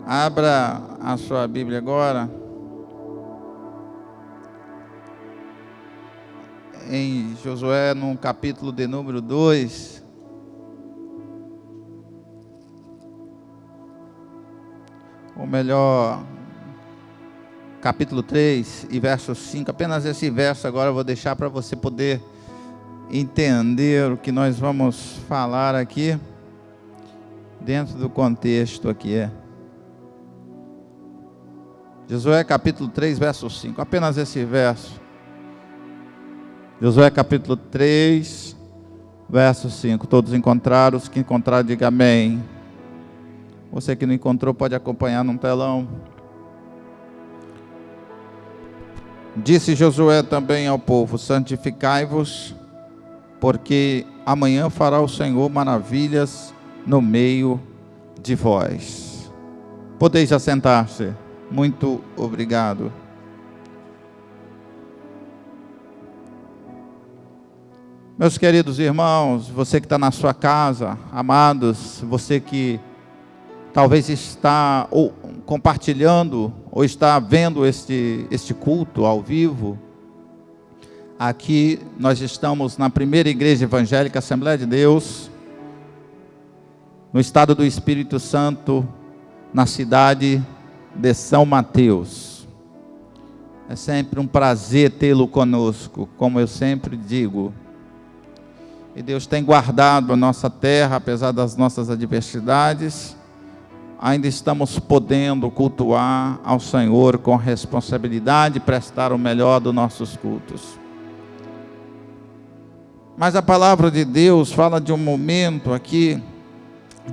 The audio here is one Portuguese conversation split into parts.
Abra a sua Bíblia agora em Josué, no capítulo de número 2. Ou melhor, capítulo 3 e verso 5. Apenas esse verso agora eu vou deixar para você poder entender o que nós vamos falar aqui, dentro do contexto aqui. Josué capítulo 3, verso 5. Apenas esse verso. Josué capítulo 3, verso 5. Todos encontraram? Os que encontraram, diga amém. Você que não encontrou pode acompanhar no telão. Disse Josué também ao povo: santificai-vos, porque amanhã fará o Senhor maravilhas no meio de vós. Podeis assentar-se. Muito obrigado. Meus queridos irmãos, você que está na sua casa, amados, você que talvez está compartilhando ou está vendo este culto ao vivo, aqui nós estamos na primeira igreja evangélica Assembleia de Deus, no estado do Espírito Santo, na cidade de São Mateus. É sempre um prazer tê-lo conosco, como eu sempre digo. E Deus tem guardado a nossa terra, apesar das nossas adversidades. Ainda estamos podendo cultuar ao Senhor com responsabilidade, prestar o melhor dos nossos cultos. Mas a palavra de Deus fala de um momento aqui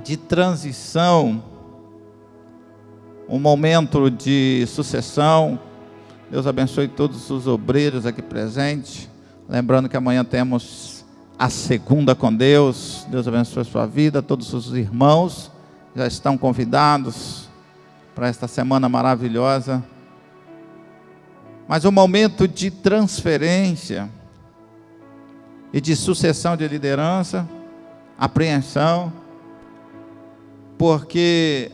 de transição, um momento de sucessão. Deus abençoe todos os obreiros aqui presentes. Lembrando que amanhã temos a segunda com Deus. Deus abençoe a sua vida. Todos os irmãos já estão convidados para esta semana maravilhosa. Mas um momento de transferência e de sucessão de liderança, apreensão, porque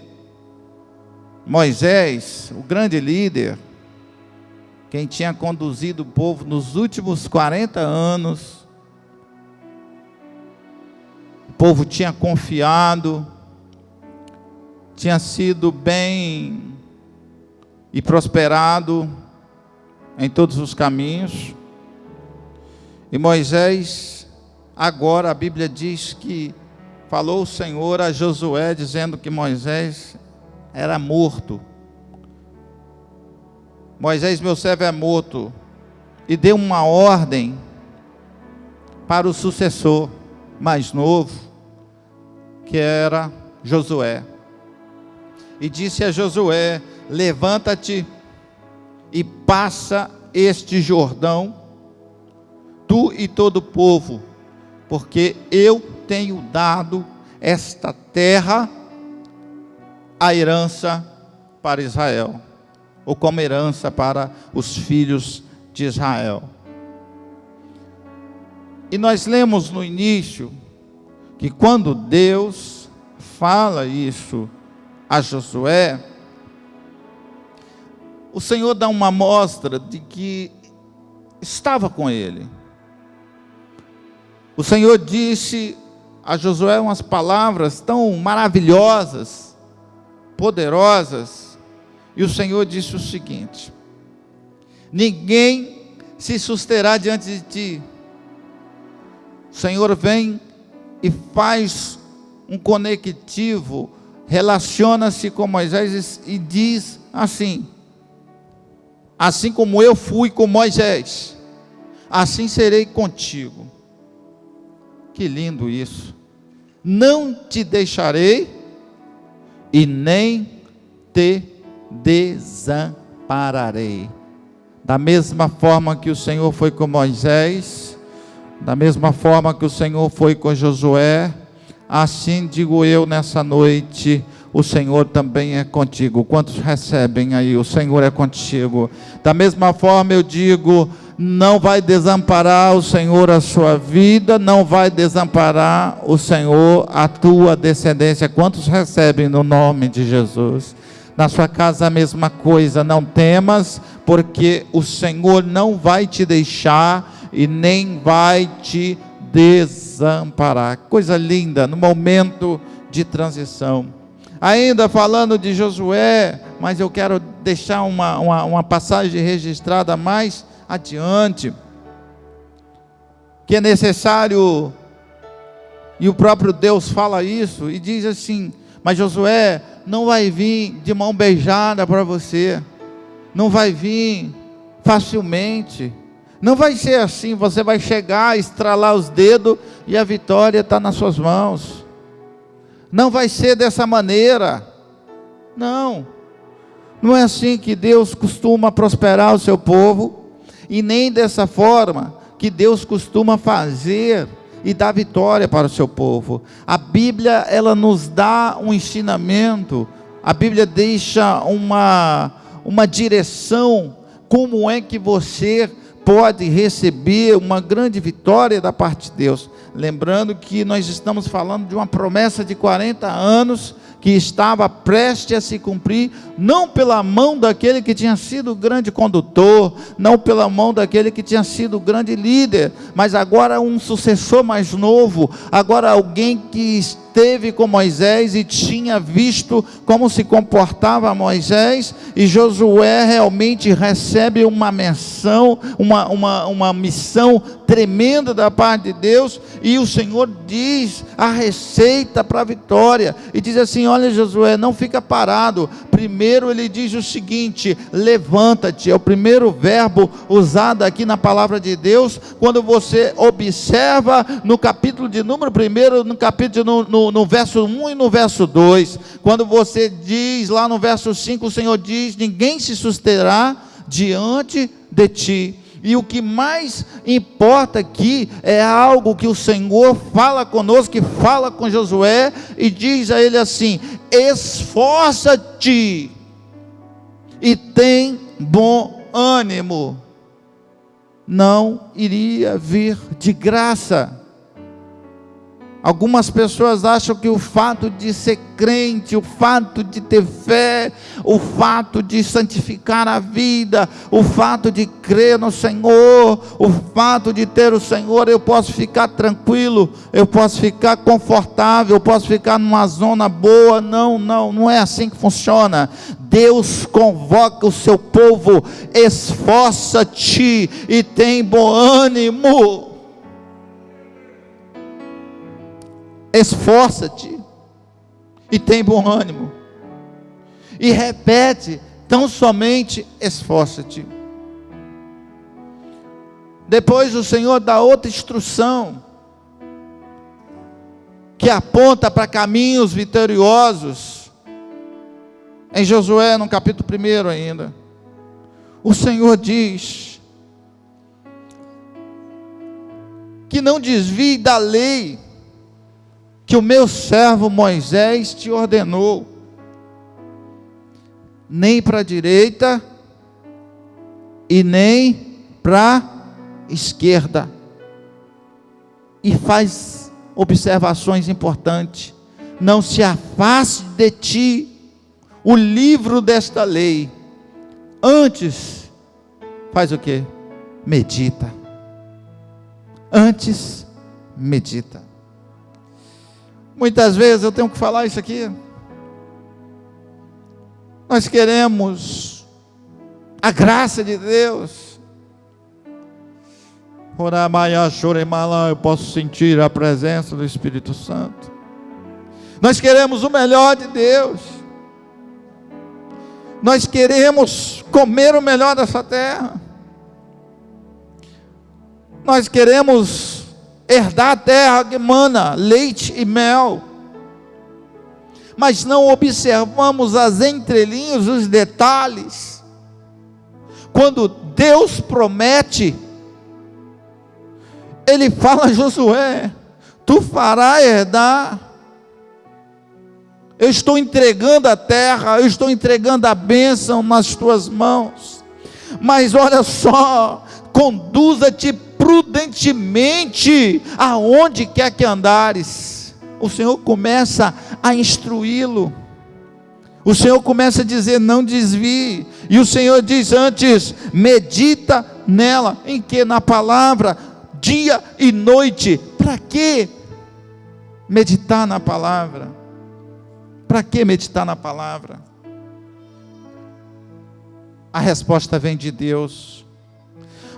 Moisés, o grande líder, quem tinha conduzido o povo nos últimos 40 anos, o povo tinha confiado, tinha sido bem e prosperado em todos os caminhos. E Moisés, agora a Bíblia diz que falou o Senhor a Josué, dizendo que Moisés era morto. Moisés, meu servo, é morto. E deu uma ordem para o sucessor mais novo, que era Josué. E disse a Josué: levanta-te e passa este Jordão, tu e todo o povo, porque eu tenho dado esta terra a herança para Israel, ou como herança para os filhos de Israel. E nós lemos no início que quando Deus fala isso a Josué, o Senhor dá uma amostra de que estava com ele. O Senhor disse a Josué umas palavras tão maravilhosas, poderosas, e o Senhor disse o seguinte: ninguém se susterá diante de ti. O Senhor vem e faz um conectivo, relaciona-se com Moisés e diz assim: assim como eu fui com Moisés, assim serei contigo. Que lindo isso! Não te deixarei e nem te desampararei. Da mesma forma que o Senhor foi com Moisés, da mesma forma que o Senhor foi com Josué, assim digo eu nessa noite: o Senhor também é contigo. Quantos recebem aí? O Senhor é contigo. Da mesma forma eu digo: não vai desamparar o Senhor a sua vida, não vai desamparar o Senhor a tua descendência. Quantos recebem no nome de Jesus? Na sua casa a mesma coisa, não temas, porque o Senhor não vai te deixar e nem vai te desamparar. Coisa linda, no momento de transição. Ainda falando de Josué, mas eu quero deixar uma passagem registrada mais adiante, que é necessário, e o próprio Deus fala isso, e diz assim: mas Josué, não vai vir de mão beijada para você, não vai vir facilmente, não vai ser assim, você vai chegar, estralar os dedos, e a vitória está nas suas mãos. Não vai ser dessa maneira, não é assim que Deus costuma prosperar o seu povo, e nem dessa forma que Deus costuma fazer e dar vitória para o seu povo. A Bíblia, ela nos dá um ensinamento, a Bíblia deixa uma direção, como é que você pode receber uma grande vitória da parte de Deus. Lembrando que nós estamos falando de uma promessa de 40 anos, que estava prestes a se cumprir, não pela mão daquele que tinha sido o grande condutor, não pela mão daquele que tinha sido o grande líder, mas agora um sucessor mais novo, agora alguém que esteve com Moisés e tinha visto como se comportava Moisés, e Josué realmente recebe uma menção, uma missão tremenda da parte de Deus, e o Senhor diz a receita para a vitória, e diz assim: olha Josué, não fica parado. Primeiro ele diz o seguinte: levanta-te, é o primeiro verbo usado aqui na palavra de Deus, quando você observa no capítulo de número 1, no capítulo no verso 1 e no verso 2, quando você diz lá no verso 5, o Senhor diz: ninguém se susterá diante de ti. E o que mais importa aqui é algo que o Senhor fala conosco, que fala com Josué, e diz a ele assim: esforça-te e tem bom ânimo. Não iria vir de graça. Algumas pessoas acham que o fato de ser crente, o fato de ter fé, o fato de santificar a vida, o fato de crer no Senhor, o fato de ter o Senhor, eu posso ficar tranquilo, eu posso ficar confortável, eu posso ficar numa zona boa. Não é assim que funciona. Deus convoca o seu povo: esforça-te e tem bom ânimo. Esforça-te e tem bom ânimo. E repete: tão somente esforça-te. Depois o Senhor dá outra instrução, que aponta para caminhos vitoriosos. Em Josué, no capítulo 1 ainda, o Senhor diz que não desvie da lei que o meu servo Moisés te ordenou, nem para a direita e nem para a esquerda. E faz observações importantes: não se afaste de ti o livro desta lei, antes faz o quê? Medita. Antes medita. Muitas vezes eu tenho que falar isso aqui. Nós queremos a graça de Deus. Eu posso sentir a presença do Espírito Santo. Nós queremos o melhor de Deus. Nós queremos comer o melhor dessa terra. Nós queremos herdar a terra que emana leite e mel, mas não observamos as entrelinhas, os detalhes. Quando Deus promete, Ele fala a Josué: tu farás herdar. Eu estou entregando a terra, eu estou entregando a bênção nas tuas mãos, mas olha só, conduza-te prudentemente aonde quer que andares. O Senhor começa a instruí-lo. O Senhor começa a dizer: não desvie. E o Senhor diz antes: medita nela. Em que? Na palavra, dia e noite. Para quê meditar na palavra? Para que meditar na palavra? A resposta vem de Deus,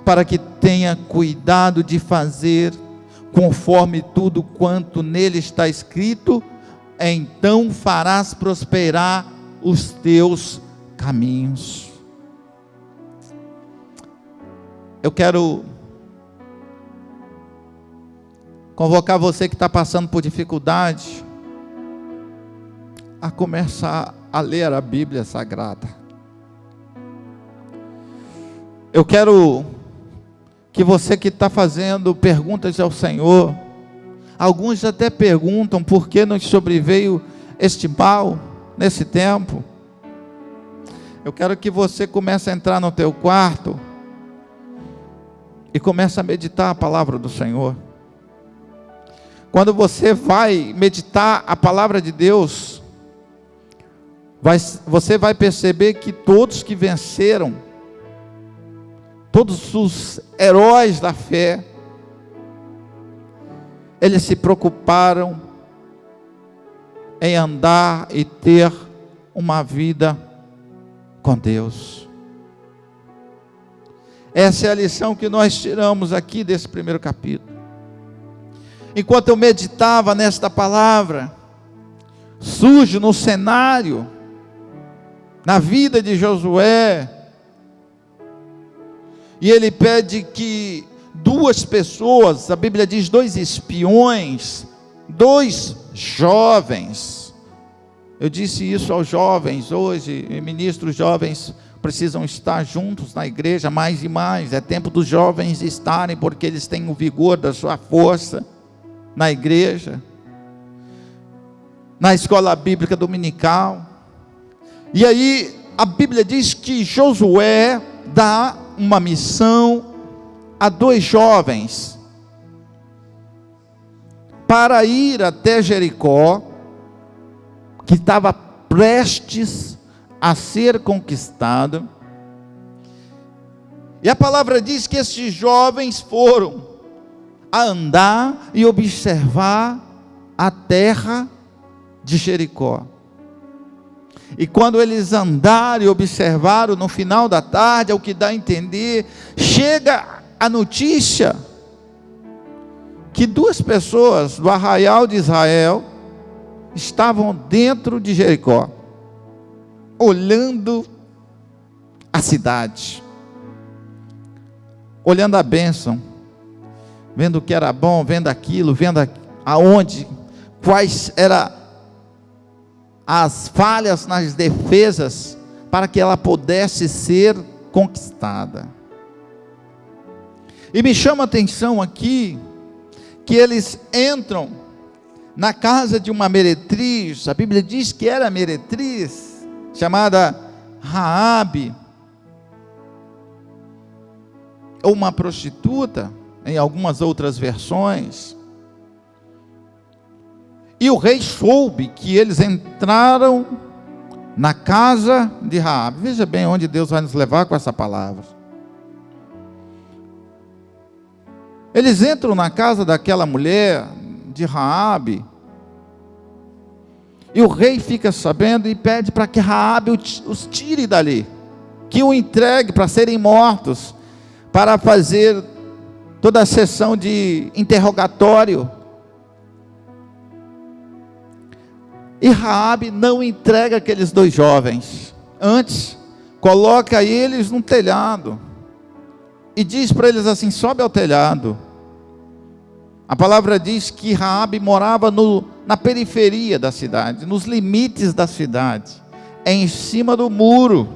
para que tenha cuidado de fazer conforme tudo quanto nele está escrito, então farás prosperar os teus caminhos. Eu quero convocar você que está passando por dificuldade, a começar a ler a Bíblia Sagrada. Eu quero que você que está fazendo perguntas ao Senhor, alguns até perguntam por que nos sobreveio este mal nesse tempo. Eu quero que você comece a entrar no teu quarto e comece a meditar a palavra do Senhor. Quando você vai meditar a palavra de Deus, você vai perceber que todos que venceram, todos os heróis da fé, eles se preocuparam em andar e ter uma vida com Deus. Essa é a lição que nós tiramos aqui desse primeiro capítulo. Enquanto eu meditava nesta palavra, surge no cenário, na vida de Josué, e ele pede que duas pessoas, a Bíblia diz 2 espiões, 2 jovens. Eu disse isso aos jovens hoje, ministros jovens precisam estar juntos na igreja mais e mais. É tempo dos jovens estarem, porque eles têm o vigor da sua força na igreja, na escola bíblica dominical. E aí a Bíblia diz que Josué dá uma missão a 2 jovens para ir até Jericó, que estava prestes a ser conquistado. E a palavra diz que esses jovens foram a andar e observar a terra de Jericó. E quando eles andaram e observaram, no final da tarde, é o que dá a entender, chega a notícia que 2 pessoas do arraial de Israel estavam dentro de Jericó, olhando a cidade, olhando a bênção, vendo o que era bom, vendo aquilo, vendo aonde, quais eram as falhas nas defesas, para que ela pudesse ser conquistada. E me chama a atenção aqui, que eles entram na casa de uma meretriz. A Bíblia diz que era meretriz, chamada Raabe, ou uma prostituta, em algumas outras versões. E o rei soube que eles entraram na casa de Raabe. Veja bem onde Deus vai nos levar com essa palavra. Eles entram na casa daquela mulher, de Raabe, e o rei fica sabendo e pede para que Raabe os tire dali, que o entregue para serem mortos, para fazer toda a sessão de interrogatório. E Raabe não entrega aqueles 2 jovens, antes coloca eles no telhado, e diz para eles assim: sobe ao telhado. A palavra diz que Raabe morava na periferia da cidade, nos limites da cidade, em cima do muro.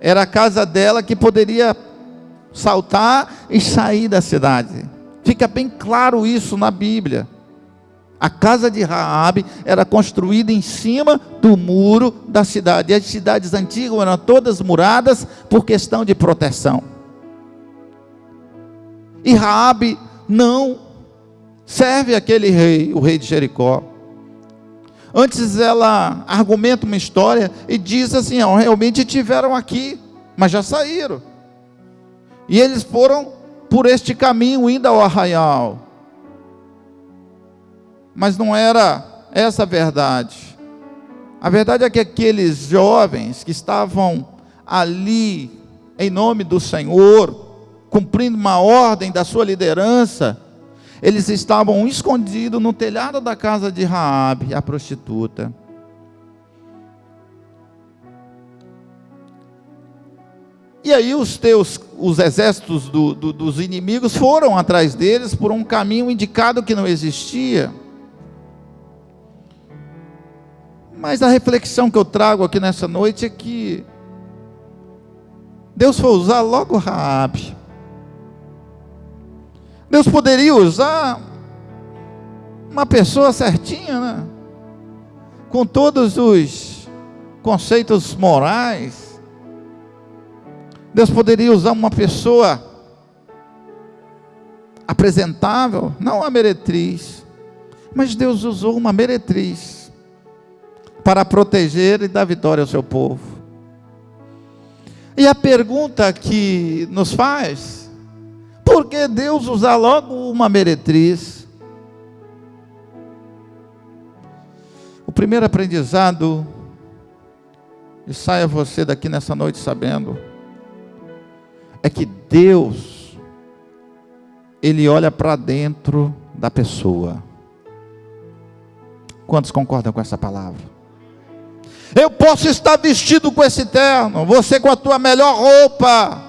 Era a casa dela que poderia saltar e sair da cidade. Fica bem claro isso na Bíblia. A casa de Raabe era construída em cima do muro da cidade. E as cidades antigas eram todas muradas por questão de proteção. E Raabe não serve aquele rei, o rei de Jericó. Antes ela argumenta uma história e diz assim: ó, realmente tiveram aqui, mas já saíram. E eles foram por este caminho indo ao arraial. Mas não era essa a verdade. A verdade é que aqueles jovens que estavam ali em nome do Senhor, cumprindo uma ordem da sua liderança, eles estavam escondidos no telhado da casa de Raabe, a prostituta. E aí os exércitos dos inimigos foram atrás deles por um caminho indicado que não existia. Mas a reflexão que eu trago aqui nessa noite é que Deus foi usar logo Raabe. Deus poderia usar uma pessoa certinha, né? Com todos os conceitos morais. Deus poderia usar uma pessoa apresentável, não uma meretriz. Mas Deus usou uma meretriz para proteger e dar vitória ao seu povo. E a pergunta que nos faz: por que Deus usar logo uma meretriz? O primeiro aprendizado, e saia você daqui nessa noite sabendo, é que Deus, Ele olha para dentro da pessoa. Quantos concordam com essa palavra? Eu posso estar vestido com esse terno, você com a tua melhor roupa,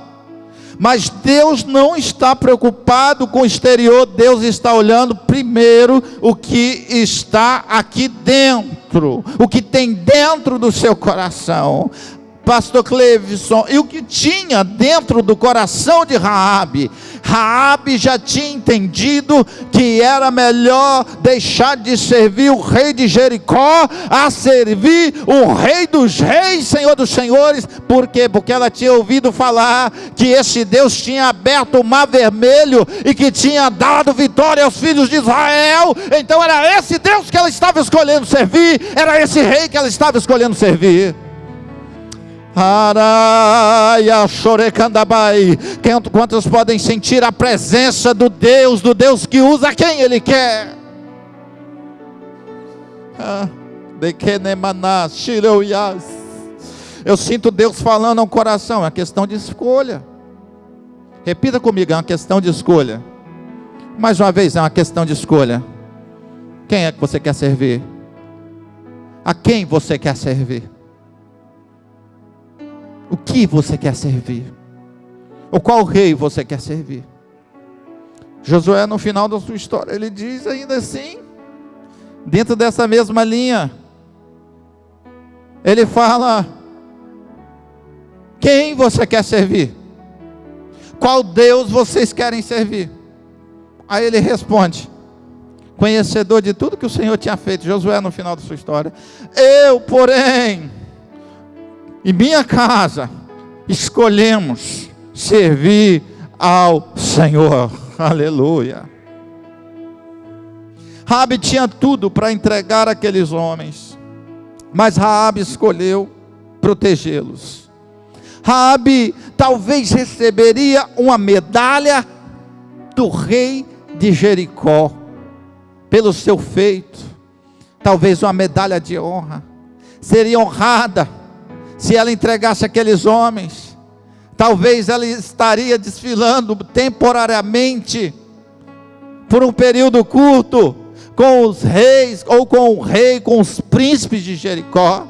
mas Deus não está preocupado com o exterior. Deus está olhando primeiro o que está aqui dentro, o que tem dentro do seu coração. Pastor Cleveson, e o que tinha dentro do coração de Raabe? Raabe já tinha entendido que era melhor deixar de servir o rei de Jericó a servir o rei dos reis, Senhor dos senhores. Por quê? Porque ela tinha ouvido falar que esse Deus tinha aberto o mar vermelho e que tinha dado vitória aos filhos de Israel. Então era esse Deus que ela estava escolhendo servir, era esse rei que ela estava escolhendo servir. Quantos podem sentir a presença do Deus que usa quem Ele quer? Eu sinto Deus falando ao coração. É uma questão de escolha. Repita comigo, é uma questão de escolha. Mais uma vez, é uma questão de escolha. Quem é que você quer servir? A quem você quer servir? O que você quer servir? Ou qual rei você quer servir? Josué, no final da sua história, ele diz ainda assim, dentro dessa mesma linha, ele fala: quem você quer servir? Qual Deus vocês querem servir? Aí ele responde, conhecedor de tudo que o Senhor tinha feito. Josué, no final da sua história: eu, porém, e minha casa, escolhemos servir ao Senhor. Aleluia. Raabe tinha tudo para entregar aqueles homens, mas Raabe escolheu protegê-los. Raabe talvez receberia uma medalha do rei de Jericó pelo seu feito, talvez uma medalha de honra. Seria honrada se ela entregasse aqueles homens. Talvez ela estaria desfilando temporariamente, por um período curto, com os reis, ou com o rei, com os príncipes de Jericó.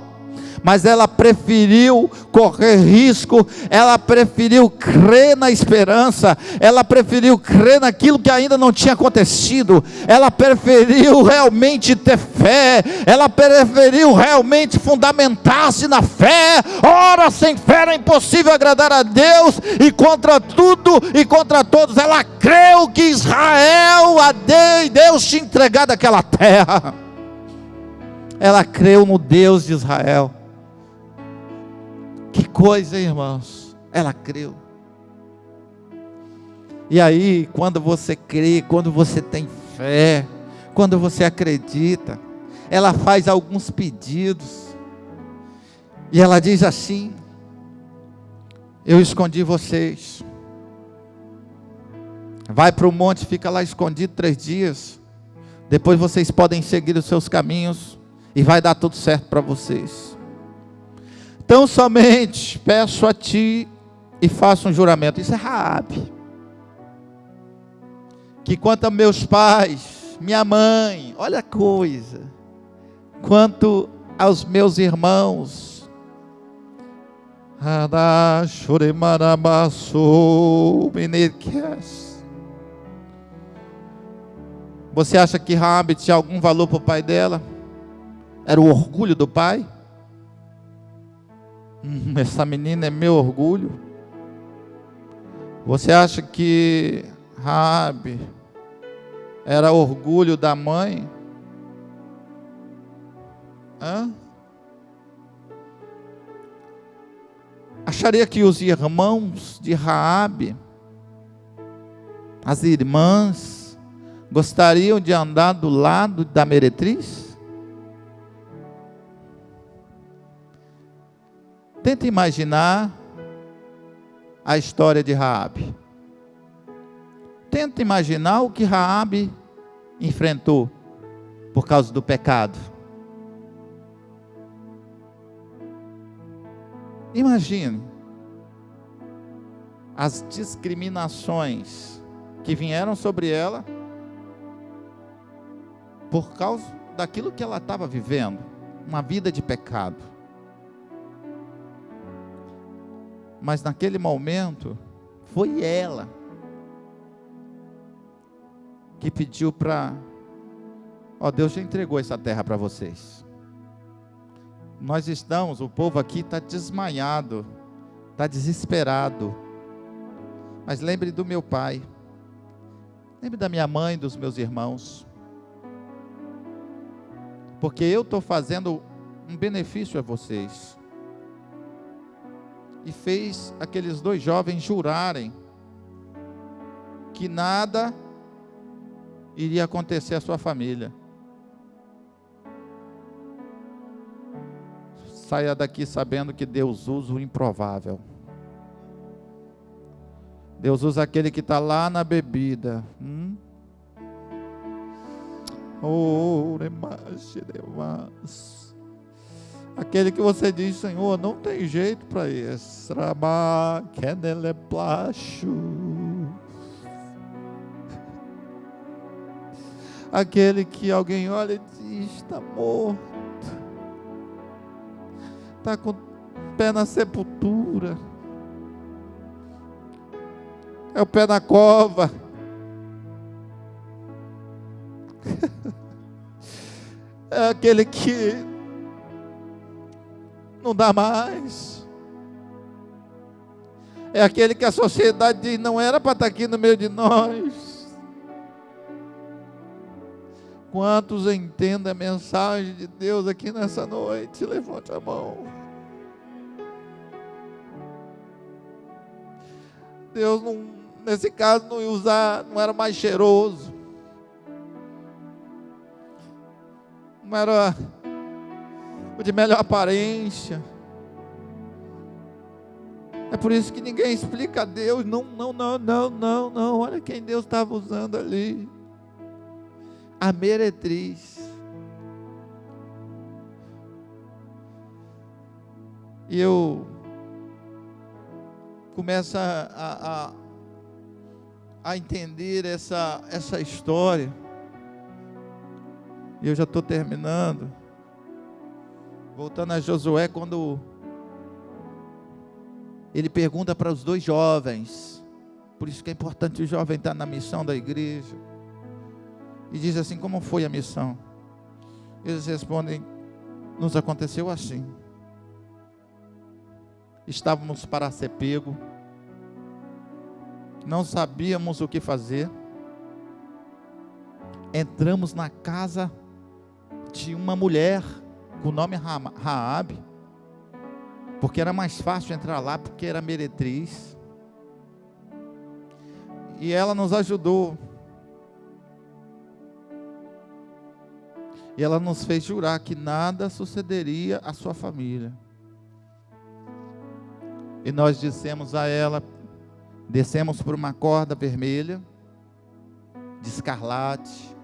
Mas ela preferiu correr risco, ela preferiu crer na esperança, ela preferiu crer naquilo que ainda não tinha acontecido, ela preferiu realmente ter fé, ela preferiu realmente fundamentar-se na fé. Ora, sem fé era impossível agradar a Deus, e contra tudo e contra todos, ela creu que Israel, Deus tinha entregado aquela terra. Ela creu no Deus de Israel. Que coisa, irmãos, ela creu. E aí, quando você crê, quando você tem fé, quando você acredita, ela faz alguns pedidos, e ela diz assim: eu escondi vocês, vai para o monte, fica lá escondido 3 dias, depois vocês podem seguir os seus caminhos, e vai dar tudo certo para vocês. Então somente peço a ti, e faço um juramento. Isso é Raabe. Que quanto a meus pais, minha mãe, olha a coisa, quanto aos meus irmãos, você acha que Raabe tinha algum valor para o pai dela? Era o orgulho do pai? Essa menina é meu orgulho. Você acha que Raabe era orgulho da mãe? Acharia que os irmãos de Raabe, as irmãs, gostariam de andar do lado da meretriz? Tenta imaginar a história de Raabe. Tenta imaginar o que Raabe enfrentou por causa do pecado. Imagine as discriminações que vieram sobre ela por causa daquilo que ela estava vivendo, uma vida de pecado. Mas naquele momento, foi ela que pediu para, Deus já entregou essa terra para vocês. Nós estamos, o povo aqui está desmaiado, está desesperado. Mas lembre do meu pai, lembre da minha mãe, dos meus irmãos. Porque eu estou fazendo um benefício a vocês. E fez aqueles 2 jovens jurarem que nada iria acontecer à sua família. Saia daqui sabendo que Deus usa o improvável. Deus usa aquele que está lá na bebida. Aquele que você diz: Senhor, não tem jeito para isso. Aquele que alguém olha e diz: está morto, está com o pé na sepultura, é o pé na cova. É aquele que não dá mais. É aquele que a sociedade diz: não era para estar aqui no meio de nós. Quantos entendem a mensagem de Deus aqui nessa noite? Levante a mão. Deus não, nesse caso, não ia usar, não era mais cheiroso, não era o de melhor aparência. É por isso que ninguém explica a Deus. Não, olha quem Deus estava usando ali. A meretriz. E eu começo a entender essa história. E eu já estou terminando. Voltando a Josué, quando ele pergunta para os 2 jovens, por isso que é importante o jovem estar na missão da igreja, e diz assim: como foi a missão? Eles respondem: nos aconteceu assim, estávamos para ser pego, não sabíamos o que fazer, entramos na casa de uma mulher com o nome Raabe, porque era mais fácil entrar lá, porque era meretriz, e ela nos ajudou. E ela nos fez jurar que nada sucederia à sua família. E nós dissemos a ela, descemos por uma corda vermelha, de escarlate.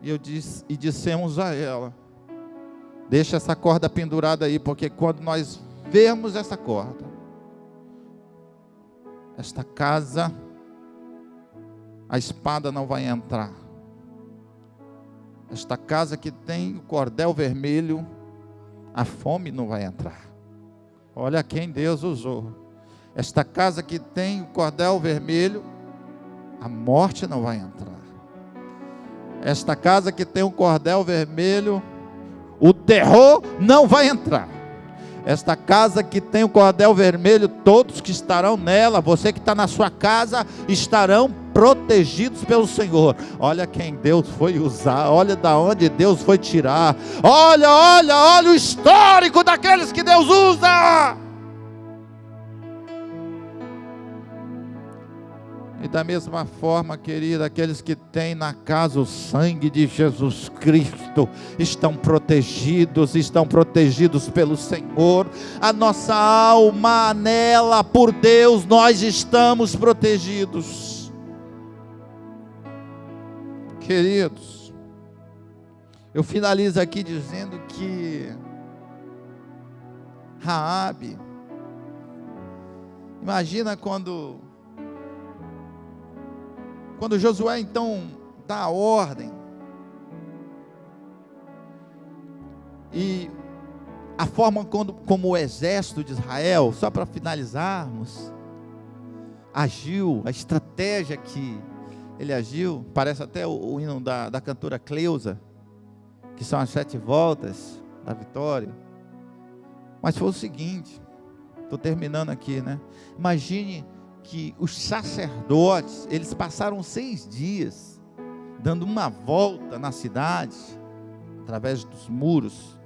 E dissemos a ela, deixa essa corda pendurada aí, porque quando nós vermos essa corda, esta casa, a espada não vai entrar. Esta casa que tem o cordel vermelho, a fome não vai entrar. Olha quem Deus usou. Esta casa que tem o cordel vermelho, a morte não vai entrar. Esta casa que tem o cordel vermelho, o terror não vai entrar. Esta casa que tem o cordel vermelho, todos que estarão nela, você que está na sua casa, estarão protegidos pelo Senhor. Olha quem Deus foi usar, olha da onde Deus foi tirar, olha o histórico daqueles que Deus usa. E da mesma forma, querida, aqueles que têm na casa o sangue de Jesus Cristo, estão protegidos pelo Senhor. A nossa alma nela, por Deus, nós estamos protegidos. Queridos, eu finalizo aqui dizendo que Raabe, imagina quando Josué então dá a ordem, e a forma como o exército de Israel, só para finalizarmos, agiu, a estratégia que ele agiu, parece até o hino da cantora Cleusa, que são as 7 voltas da vitória, mas foi o seguinte, estou terminando aqui, né? Imagine que os sacerdotes, eles passaram 6 dias, dando uma volta na cidade, através dos muros,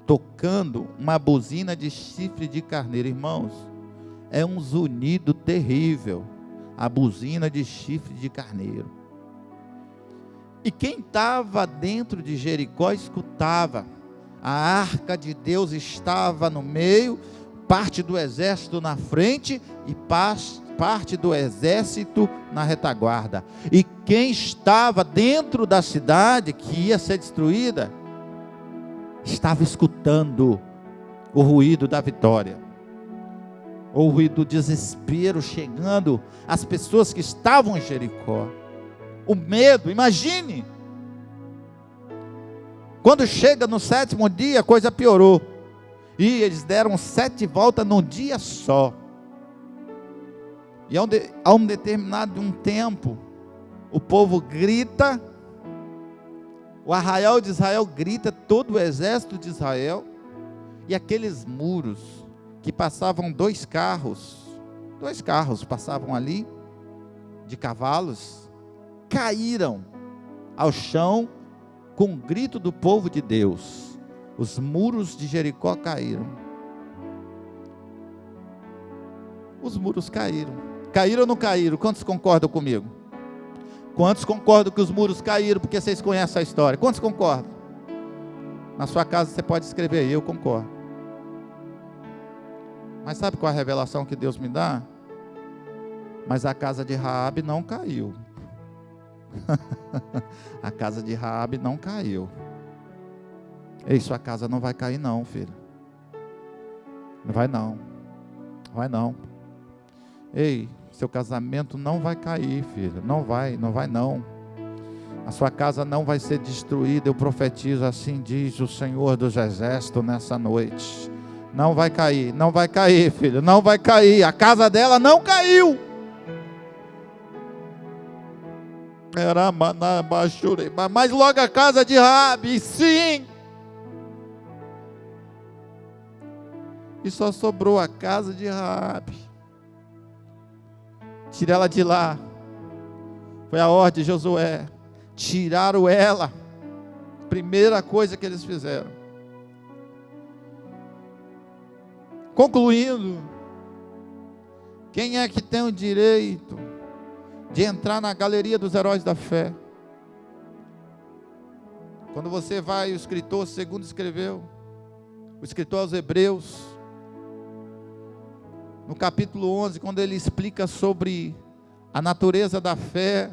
tocando uma buzina de chifre de carneiro. Irmãos, é um zunido terrível, a buzina de chifre de carneiro. E quem estava dentro de Jericó escutava, a arca de Deus estava no meio, parte do exército na frente e parte do exército na retaguarda. E quem estava dentro da cidade que ia ser destruída, estava escutando o ruído da vitória, o ruído do desespero chegando às pessoas que estavam em Jericó. O medo, imagine, quando chega no 7º dia, a coisa piorou. E eles deram 7 voltas num dia só. E a um determinado tempo, o povo grita, o arraial de Israel grita, todo o exército de Israel, e aqueles muros que passavam 2 carros passavam ali, de cavalos, caíram ao chão com o grito do povo de Deus. Os muros de Jericó caíram. Os muros caíram. Caíram ou não caíram? Quantos concordam comigo? Quantos concordam que os muros caíram? Porque vocês conhecem a história. Quantos concordam? Na sua casa você pode escrever aí, eu concordo. Mas sabe qual é a revelação que Deus me dá? Mas a casa de Raabe não caiu. A casa de Raabe não caiu. Ei, sua casa não vai cair não, filho. Não vai não. Vai não. Ei, seu casamento não vai cair, filho. Não vai não. A sua casa não vai ser destruída. Eu profetizo, assim diz o Senhor dos Exércitos nessa noite. Não vai cair, filho. Não vai cair. A casa dela não caiu. Mas logo a casa de Raabe, sim. E só sobrou a casa de Raabe. Tira ela de lá. Foi a ordem de Josué. Tiraram ela. Primeira coisa que eles fizeram. Concluindo, quem é que tem o direito de entrar na galeria dos heróis da fé? Quando você vai, o escritor, segundo escreveu, o escritor aos Hebreus, no capítulo 11, quando ele explica sobre a natureza da fé,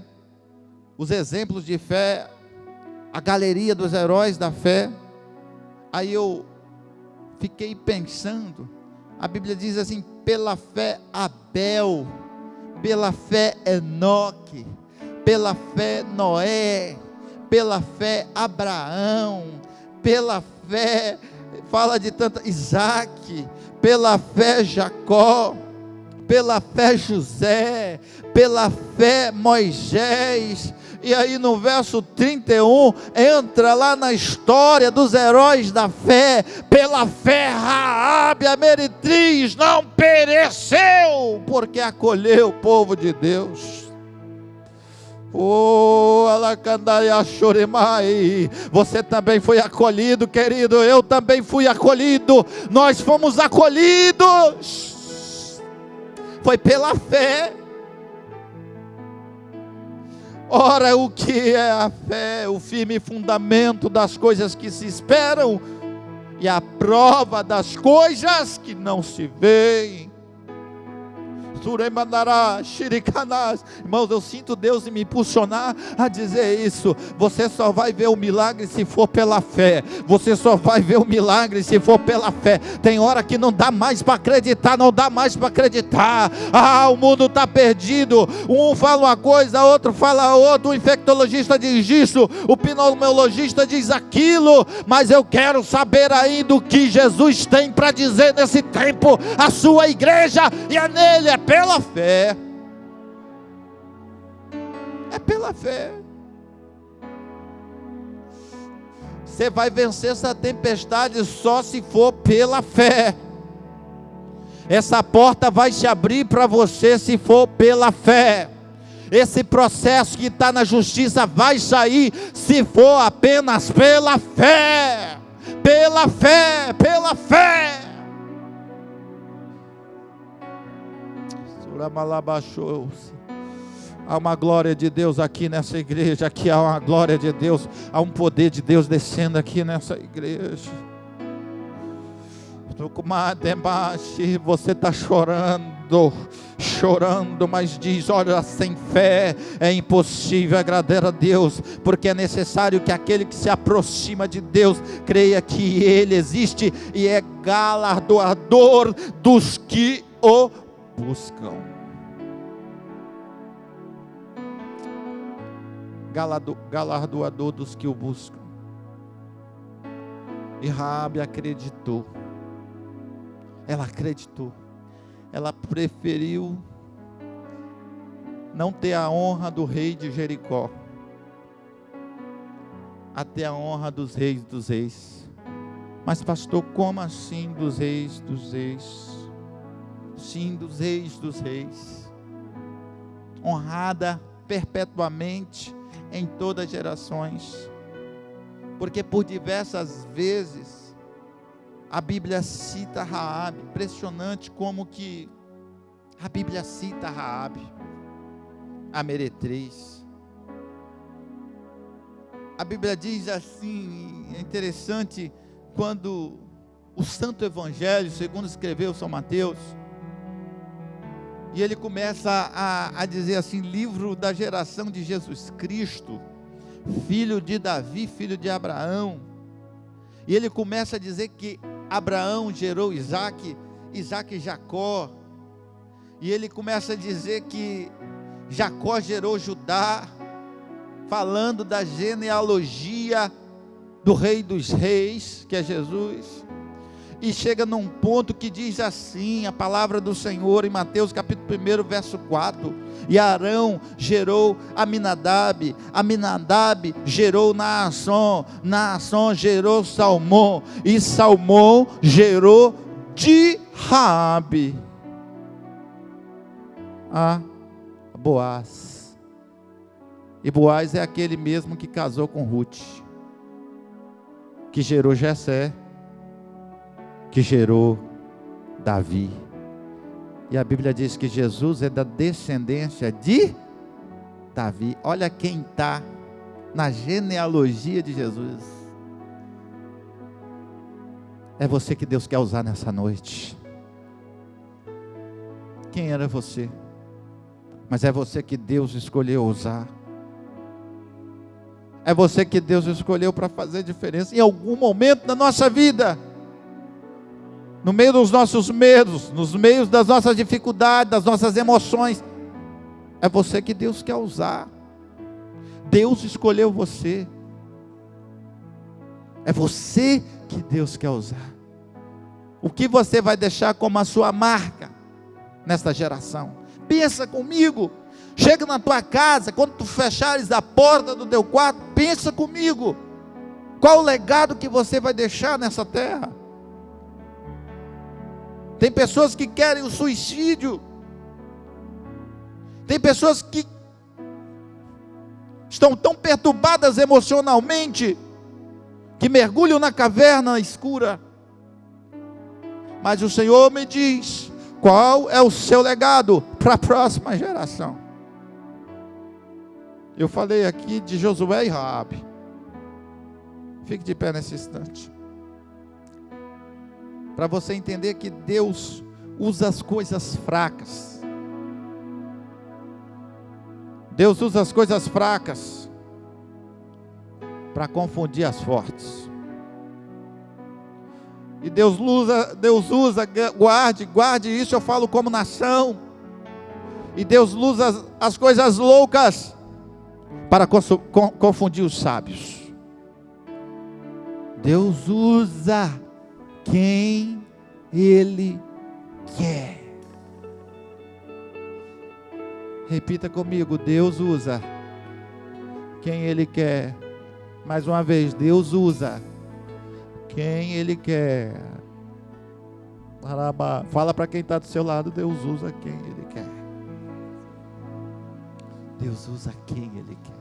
os exemplos de fé, a galeria dos heróis da fé, aí eu fiquei pensando, a Bíblia diz assim: pela fé Abel, pela fé Enoque, pela fé Noé, pela fé Abraão, pela fé, fala de tanta, Isaac, pela fé Jacó, pela fé José, pela fé Moisés. E aí no verso 31, entra lá na história dos heróis da fé. Pela fé Raabe, a meretriz, não pereceu, porque acolheu o povo de Deus. Oh, alacandaia choremai. Você também foi acolhido, querido. Eu também fui acolhido. Nós fomos acolhidos. Foi pela fé. Ora, o que é a fé? O firme fundamento das coisas que se esperam e a prova das coisas que não se veem. Irmãos, eu sinto Deus me impulsionar a dizer isso. Você só vai ver o milagre se for pela fé. Você só vai ver o milagre se for pela fé. Tem hora que não dá mais para acreditar, não dá mais para acreditar. O mundo está perdido. Um fala uma coisa, outro fala outra. O infectologista diz isso, o pneumologista diz aquilo. Mas eu quero saber ainda o que Jesus tem para dizer nesse tempo à sua igreja, e é nele, é pela fé. É pela fé. Você vai vencer essa tempestade só se for pela fé. Essa porta vai se abrir para você se for pela fé. Esse processo que está na justiça vai sair se for apenas pela fé. Pela fé, pela fé. Há uma glória de Deus aqui nessa igreja. Aqui há uma glória de Deus. Há um poder de Deus descendo aqui nessa igreja. Você está chorando, mas diz: olha, sem fé é impossível agradar a Deus, porque é necessário que aquele que se aproxima de Deus creia que Ele existe e é galardoador dos que o buscam. Galardoador dos que o buscam. E Raabe acreditou. Ela acreditou. Ela preferiu não ter a honra do rei de Jericó, a ter a honra dos reis dos reis. Mas pastor, como assim dos reis dos reis? Sim, dos reis dos reis. Honrada perpetuamente em todas as gerações. Porque por diversas vezes a Bíblia cita Raabe. Impressionante como que a Bíblia cita Raabe, a meretriz. A Bíblia diz assim, é interessante, quando o Santo Evangelho, segundo escreveu São Mateus, e ele começa a dizer assim: livro da geração de Jesus Cristo, filho de Davi, filho de Abraão. E ele começa a dizer que Abraão gerou Isaac, Isaac Jacó. E ele começa a dizer que Jacó gerou Judá, falando da genealogia do rei dos reis, que é Jesus. E chega num ponto que diz assim, a palavra do Senhor em Mateus capítulo 1, verso 4: e Arão gerou Aminadab, Aminadab gerou Naasson, Naasson gerou Salmão, e Salmão gerou de Raabe a Boaz. E Boaz é aquele mesmo que casou com Ruth, que gerou Jessé, que gerou Davi. E a Bíblia diz que Jesus é da descendência de Davi. Olha quem está na genealogia de Jesus. É você que Deus quer usar nessa noite. Quem era você? Mas é você que Deus escolheu usar. É você que Deus escolheu para fazer diferença em algum momento da nossa vida. No meio dos nossos medos, nos meios das nossas dificuldades, das nossas emoções. É você que Deus quer usar. Deus escolheu você. É você que Deus quer usar. O que você vai deixar como a sua marca nesta geração? Pensa comigo. Chega na tua casa, quando tu fechares a porta do teu quarto, pensa comigo. Qual o legado que você vai deixar nessa terra? Tem pessoas que querem o suicídio. Tem pessoas que estão tão perturbadas emocionalmente, que mergulham na caverna escura. Mas o Senhor me diz, qual é o seu legado para a próxima geração? Eu falei aqui de Josué e Raabe. Fique de pé nesse instante. Para você entender que Deus usa as coisas fracas. Deus usa as coisas fracas para confundir as fortes. E Deus usa, guarde isso, eu falo como nação. E Deus usa as coisas loucas para confundir os sábios. Deus usa quem Ele quer. Repita comigo, Deus usa quem Ele quer. Mais uma vez, Deus usa quem Ele quer. Fala para quem está do seu lado, Deus usa quem Ele quer. Deus usa quem Ele quer.